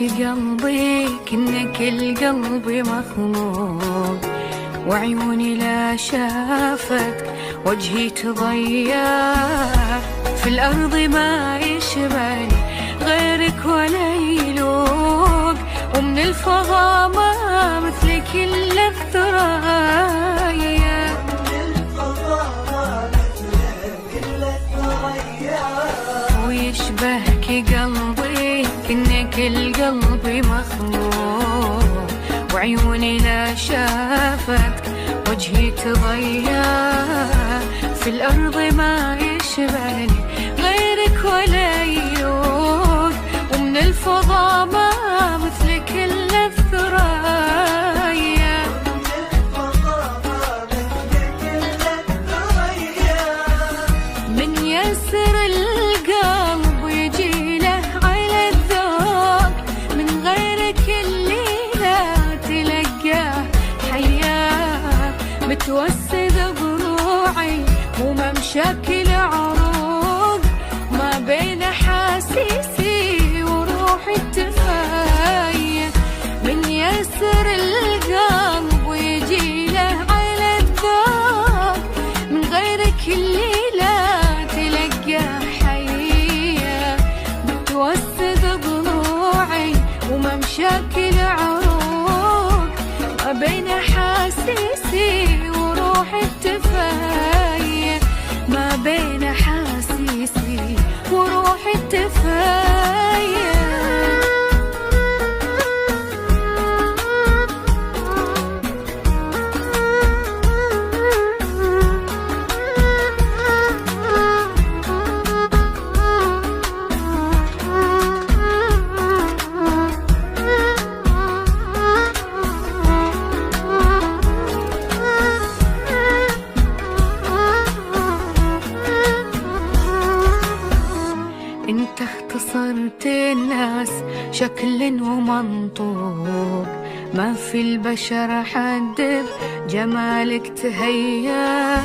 قلبي كأنك القلب مخلوق، وعيوني لا شافتك وجهي تضيع. في الأرض ما يشبهني غيرك ولا يلوق، ومن الفضاء ما مثلك إلا الثريا. ويشبهك قلبي كأنك القلب مخلوق، وعيوني لا شافتك وجهي تضيع. في الأرض ما يشبهني غيرك ولا يلوق، ومن الفضاء ما مثلك إلا الثريا. من يسر القلب يجي له على الذوق، من غيرك الليلة تلقاه حياه. متوسد ضلوعي وممشاكل عروق، ما بين حاسيسي وروحي التفاية. من يسر القلب ويجي له على الذوق، من غيرك الليلة تلقاه حية. متوسد ضلوعي وممشاكل عروق، ما بين حاسيسي وروحي التفاية. ما بين حاسيسي وروحي التفاية. انت اختصرت الناس شكل ومنطوق، ما في البشر حد بجمالك تهيا.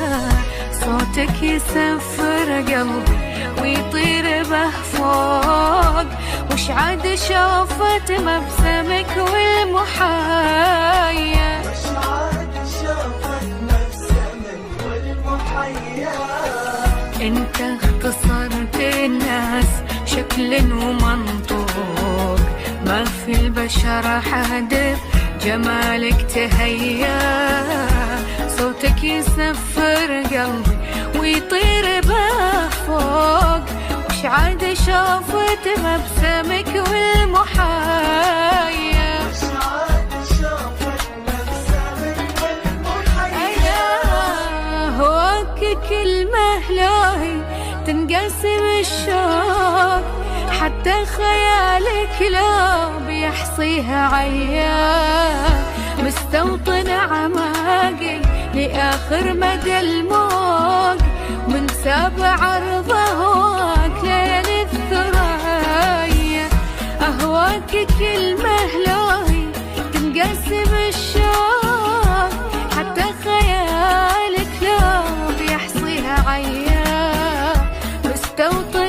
صوتك يسفر قلبي ويطير به فوق، وش عاد شافت مبسمك والمحايا. انت اختصرت الناس شكل ومنطوق، ما في البشر حد جمالك تهيا. صوتك يسفر قلبي ويطير به فوق، وش عاد شافت مبسمك والمحايا. هواك كلمة لاهي تنقسم الشوق، حتى خيالك لا بيحصيها عيان. مستوطن عماقي لآخر مدى الموج، من سابع عرضه هواك ليل الثريا. أهواك كلمة لاهي تنقسم الشوق، حتى خيالك لا بيحصيها عيان. مستوطن